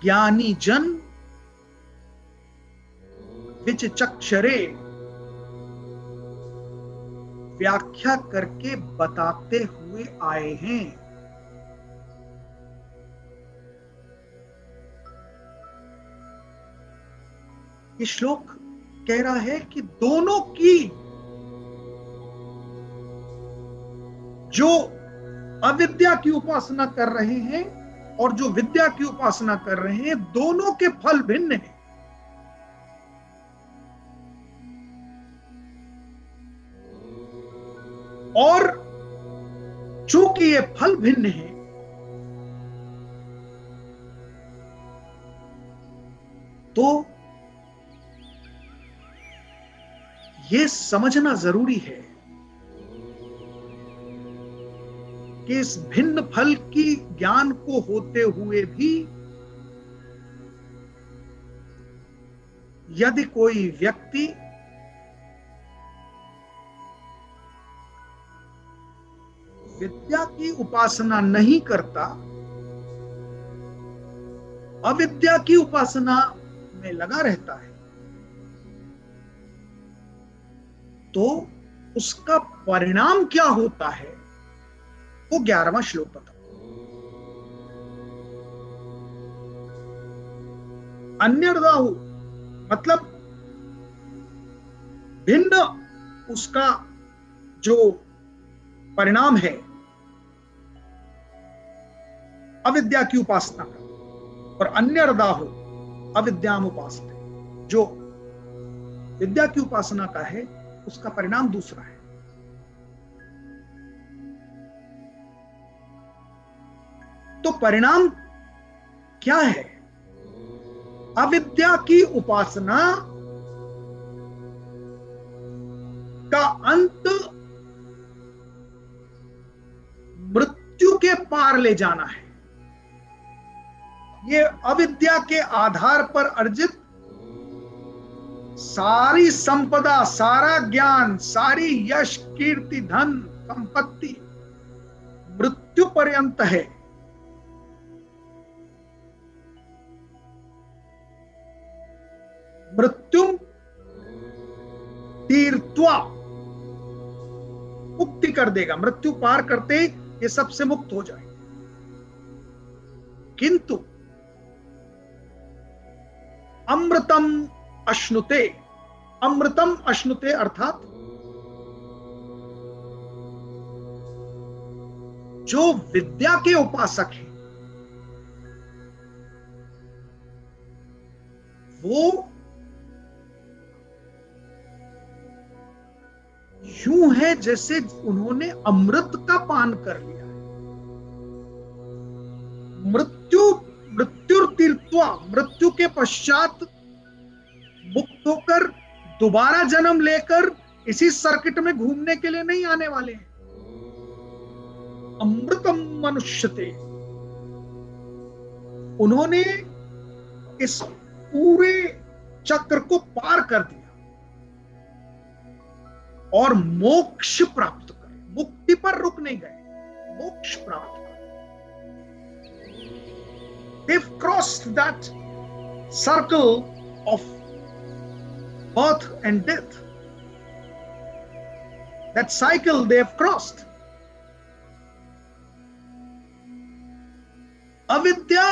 ज्ञानी जन विचक्षरे व्याख्या करके बताते हुए आए हैं। ये श्लोक कह रहा है कि दोनों की, जो अविद्या की उपासना कर रहे हैं और जो विद्या की उपासना कर रहे हैं, दोनों के फल भिन्न हैं। और चूंकि ये फल भिन्न है, तो ये समझना जरूरी है कि इस भिन्न फल की ज्ञान को होते हुए भी यदि कोई व्यक्ति विद्या की उपासना नहीं करता, अविद्या की उपासना में लगा रहता है, तो उसका परिणाम क्या होता है वो 11वां श्लोक बता। अन्यर्दाहु मतलब भिन्न उसका जो परिणाम है अविद्या की उपासना का, और अन्यर्दाहु अविद्याम उपासते, जो विद्या की उपासना का है उसका परिणाम दूसरा है। तो परिणाम क्या है? अविद्या की उपासना का अंत मृत्यु के पार ले जाना है। ये अविद्या के आधार पर अर्जित सारी संपदा, सारा ज्ञान, सारी यश, कीर्ति, धन, संपत्ति मृत्यु पर्यंत है। मृत्युम तीर्त्वा, मुक्ति कर देगा। मृत्यु पार करते ये सबसे मुक्त हो जाए। किंतु अमृतम अश्नुते, अमृतम अश्नुते अर्थात जो विद्या के उपासक हैं वो यूं है जैसे उन्होंने अमृत का पान कर लिया है। मृत्युर्तीर्थवा, मृत्यु के पश्चात मुक्त होकर दोबारा जन्म लेकर इसी सर्किट में घूमने के लिए नहीं आने वाले हैं। अमृतम मनुष्यते, उन्होंने इस पूरे चक्र को पार कर दिया और मोक्ष प्राप्त कर, मुक्ति पर रुक नहीं गए, मोक्ष प्राप्त कर। They've crossed that circle of birth and death. That cycle they have crossed. अविद्या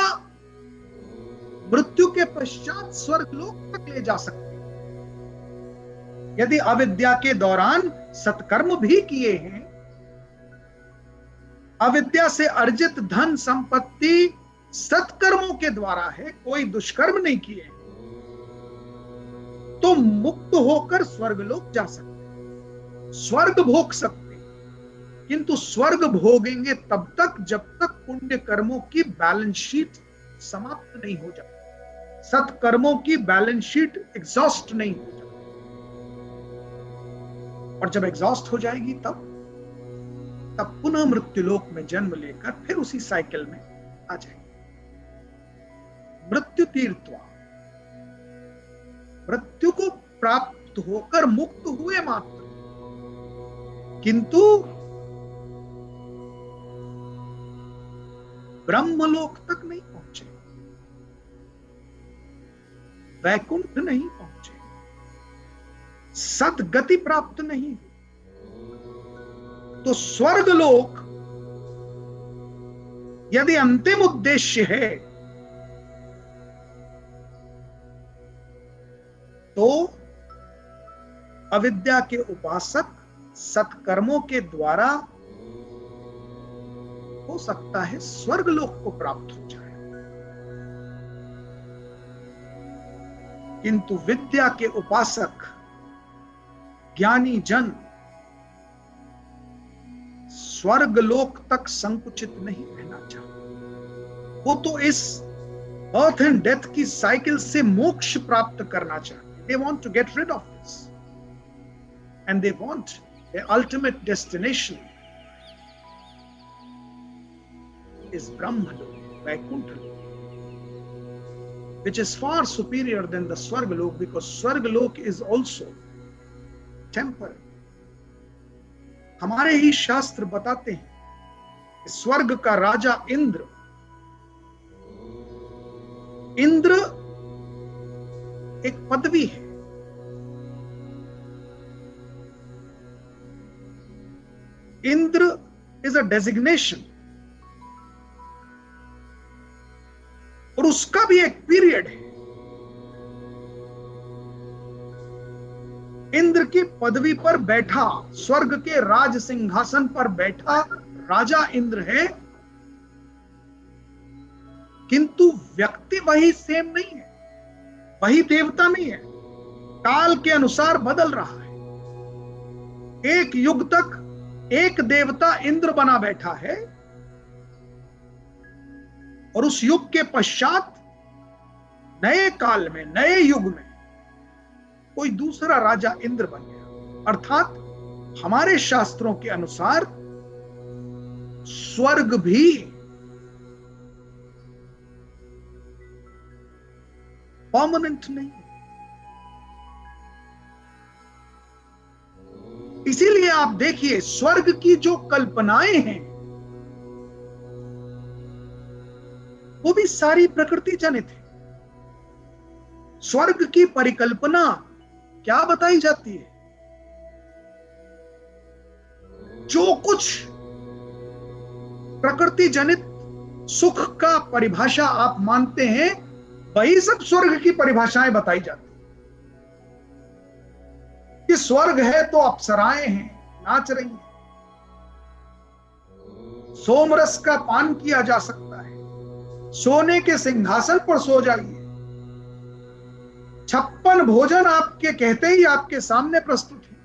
मृत्यु के पश्चात स्वर्गलोक तक ले जा सकती है। यदि अविद्या के दौरान सत्कर्म भी किए हैं, अविद्या से अर्जित धन संपत्ति सत्कर्मों के द्वारा है, कोई दुष्कर्म नहीं किए, तो मुक्त होकर स्वर्गलोक जा सकते, स्वर्ग भोग सकते। किंतु स्वर्ग भोगेंगे तब तक जब तक पुण्य कर्मों की बैलेंस शीट समाप्त नहीं हो जाती, सत्कर्मों की बैलेंस शीट एग्जॉस्ट नहीं हो जाती। और जब एग्जॉस्ट हो जाएगी तब पुनः मृत्युलोक में जन्म लेकर फिर उसी साइकिल में आ जाएगी। मृत्यु तीर्थवा, मृत्यु को प्राप्त होकर मुक्त हुए मात्र, किंतु ब्रह्मलोक तक नहीं पहुंचे, वैकुंठ नहीं पहुंचे, सदगति प्राप्त नहीं। तो स्वर्गलोक यदि अंतिम उद्देश्य है तो अविद्या के उपासक सत्कर्मों के द्वारा हो सकता है स्वर्गलोक को प्राप्त हो जाए, किंतु विद्या के उपासक ज्ञानी जन स्वर्गलोक तक संकुचित नहीं रहना चाहते। वो तो इस बर्थ एंड डेथ की साइकिल से मोक्ष प्राप्त करना चाहते। They want to get rid of this, and they want their ultimate destination is Brahmalok, Vaikuntha, which is far superior than the Swargalok, because Swargalok is also temporary. हमारे ही शास्त्र बताते हैं कि स्वर्ग का राजा इंद्र एक पदवी है। इंद्र इज अ डेजिग्नेशन, और उसका भी एक पीरियड है। इंद्र की पदवी पर बैठा, स्वर्ग के राज सिंहासन पर बैठा राजा इंद्र है, किंतु व्यक्ति वही सेम नहीं है, वही देवता नहीं है, काल के अनुसार बदल रहा है। एक युग तक एक देवता इंद्र बना बैठा है, और उस युग के पश्चात नए काल में, नए युग में कोई दूसरा राजा इंद्र बन गया। अर्थात हमारे शास्त्रों के अनुसार स्वर्ग भी परमानेंट नहीं। इसीलिए आप देखिए, स्वर्ग की जो कल्पनाएं हैं वो भी सारी प्रकृति जनित है। स्वर्ग की परिकल्पना क्या बताई जाती है? जो कुछ प्रकृति जनित सुख का परिभाषा आप मानते हैं, वही सब स्वर्ग की परिभाषाएं बताई जाती है। कि स्वर्ग है तो अप्सराएं हैं, नाच रही हैं, सोमरस का पान किया जा सकता है, सोने के सिंहासन पर सो जाइए, 56 भोजन आपके कहते ही आपके सामने प्रस्तुत है,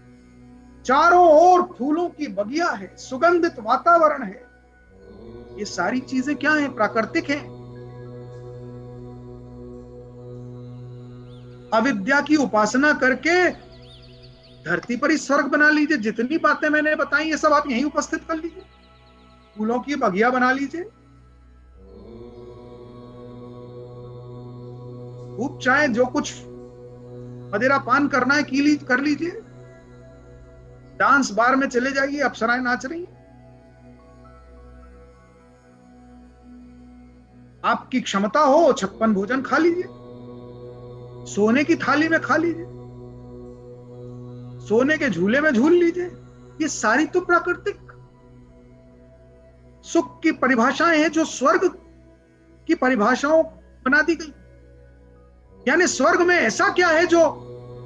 चारों ओर फूलों की बगिया है, सुगंधित वातावरण है। ये सारी चीजें क्या हैं? प्राकृतिक हैं। अविद्या की उपासना करके धरती पर ही स्वर्ग बना लीजिए। जितनी बातें मैंने बताई ये सब आप यहीं उपस्थित कर लीजिए, फूलों की बगिया बना लीजिए, खूब चाहे जो कुछ मदिरा पान करना है कर लीजिए, डांस बार में चले जाइए, अप्सराएं नाच रही हैं। आपकी क्षमता हो 56 भोजन खा लीजिए, सोने की थाली में खा लीजिए, सोने के झूले में झूल लीजिए। ये सारी तो प्राकृतिक सुख की परिभाषाएं हैं जो स्वर्ग की परिभाषाओं बना दी गई। यानी स्वर्ग में ऐसा क्या है जो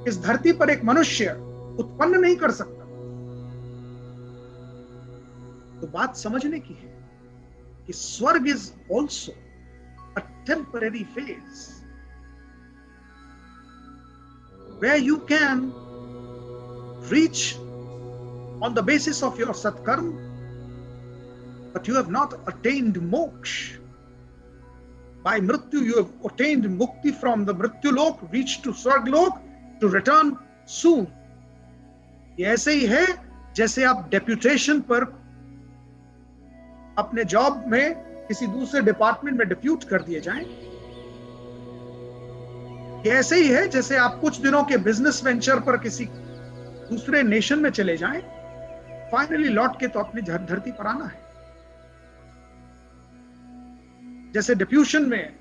इस धरती पर एक मनुष्य उत्पन्न नहीं कर सकता? तो बात समझने की है कि स्वर्ग is also a temporary phase where you can reach on the basis of your satkarma, but you have not attained moksha. By mrityu you have attained mukti from the mrityu lok, reached to swarg lok to return soon. ये ऐसे ही है जैसे आप deputation पर अपने job में किसी दूसरे डिपार्टमेंट में डिप्यूट कर दिए जाएं। ये ऐसे ही है जैसे आप कुछ दिनों के बिजनेस वेंचर पर किसी दूसरे नेशन में चले जाएं, फाइनली लौट के तो अपनी धरती पर आना है। जैसे डिप्यूशन में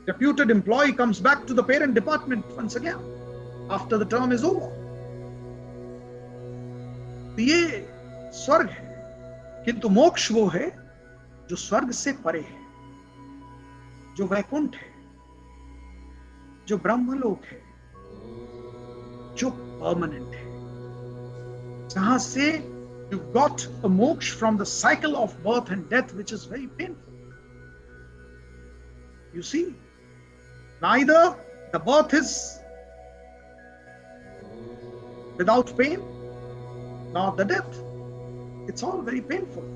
deputed employee comes back to the parent department once again after the term is over. तो ये स्वर्ग है, किंतु मोक्ष वो है जो स्वर्ग से परे है, जो वैकुंठ है, जो ब्रह्मलोक है, जो परमानेंट है, जहां से you got a moksha from the cycle of birth and death, which is very painful. You see, neither the birth is without pain, nor the death. It's all very painful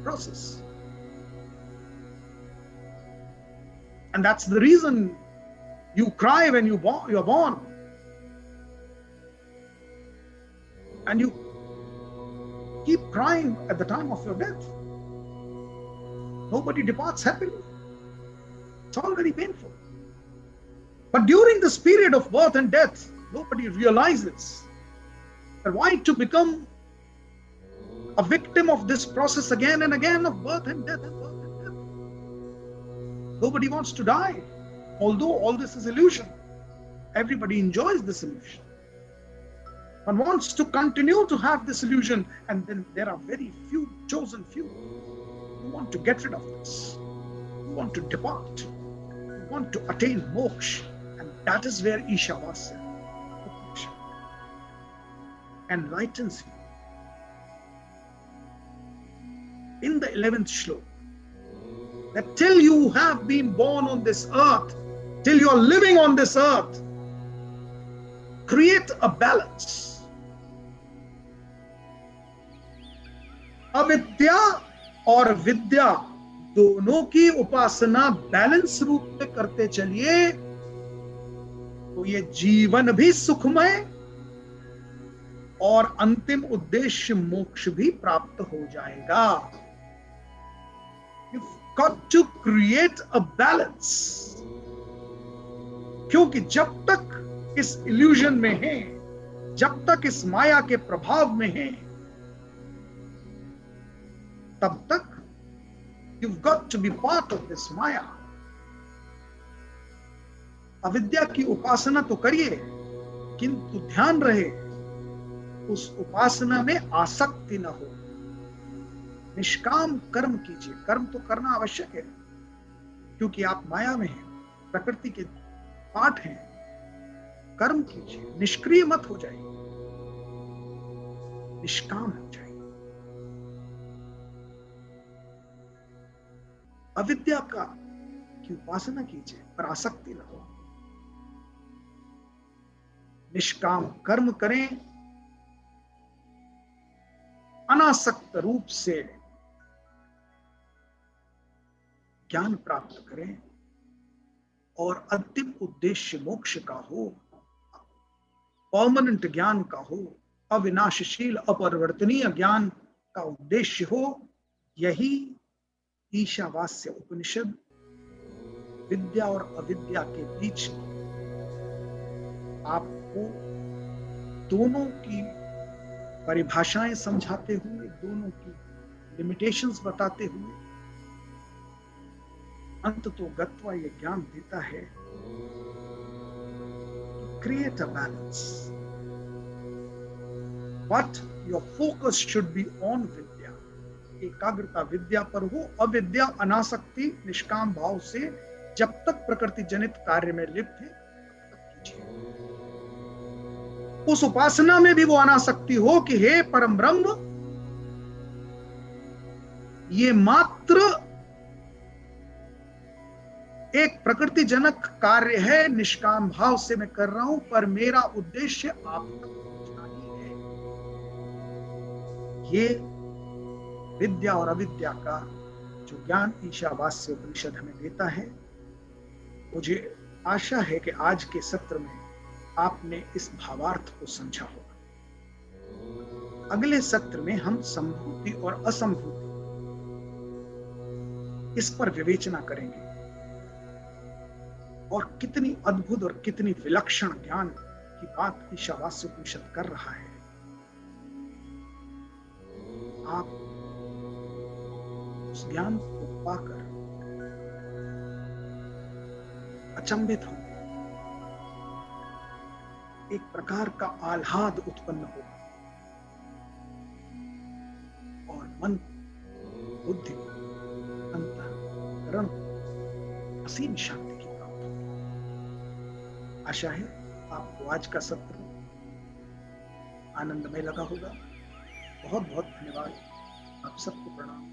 process. And that's the reason you cry when you're born. And you keep crying at the time of your death. Nobody departs happily. It's all very painful. But during this period of birth and death, nobody realizes that why to become a victim of this process again and again of birth and death and birth and death. Nobody wants to die. Although all this is illusion, everybody enjoys this illusion. One wants to continue to have this illusion, and then there are very few, chosen few, who want to get rid of this, who want to depart, who want to attain moksha, and that is where Ishavasya enlightens you. In the 11th shloka, that till you have been born on this earth, till you are living on this earth, create a balance. अविद्या और विद्या दोनों की उपासना balance रूप में करते चलिए, तो ये जीवन भी सुखमय और अंतिम उद्देश्य मोक्ष भी प्राप्त हो जाएगा। You've got to create a balance, क्योंकि जब तक इस इल्यूजन में है, जब तक इस माया के प्रभाव में है, तब तक you've got to be part of this माया। अविद्या की उपासना तो करिए, किंतु ध्यान रहे उस उपासना में आसक्ति न हो। निष्काम कर्म कीजिए। कर्म तो करना आवश्यक है, क्योंकि आप माया में हैं, प्रकृति के पाठ हैं। कर्म कीजिए, निष्क्रिय मत हो जाइए, निष्काम हो जाइए। अविद्या की उपासना कीजिए, पर आसक्ति न हो। निष्काम कर्म करें, अनासक्त रूप से ज्ञान प्राप्त करें, और अंतिम उद्देश्य मोक्ष का हो, परमानेंट ज्ञान का हो, अविनाशशील अपरिवर्तनीय ज्ञान का उद्देश्य हो। यही ईशावास्य उपनिषद विद्या और अविद्या के बीच आपको दोनों की परिभाषाएं समझाते हुए, दोनों की लिमिटेशंस बताते हुए अंत तो गत्वा ये ज्ञान देता है, create a balance, but your focus should be on vidya. एकाग्रता विद्या पर हो, अविद्या अनासक्ति निष्काम भाव से जब तक प्रकृति जनित कार्य में लिप्त है तब तक कीजिए। उस उपासना में भी वो अनासक्ति हो कि हे परम ब्रह्म, ये मात्र एक प्रकृति जनक कार्य है, निष्काम भाव से मैं कर रहा हूं, पर मेरा उद्देश्य आप तक पहुंचना ही है। ये विद्या और अविद्या का जो ज्ञान ईशावास्य उपनिषद हमें देता है, मुझे आशा है कि आज के सत्र में आपने इस भावार्थ को समझा होगा। अगले सत्र में हम संभूति और असंभूति इस पर विवेचना करेंगे, और कितनी अद्भुत और कितनी विलक्षण ज्ञान की बात ईशावास्य उपनिषद कर रहा है। आप उस ज्ञान को पाकर अचंभित होंगे, एक प्रकार का आह्लाद उत्पन्न होगा, और मन, बुद्धि, अंतःकरण असीम शांति की प्राप्त होगी। आशा है आपको आज का सत्र आनंदमय लगा होगा। बहुत बहुत धन्यवाद। आप सबको प्रणाम।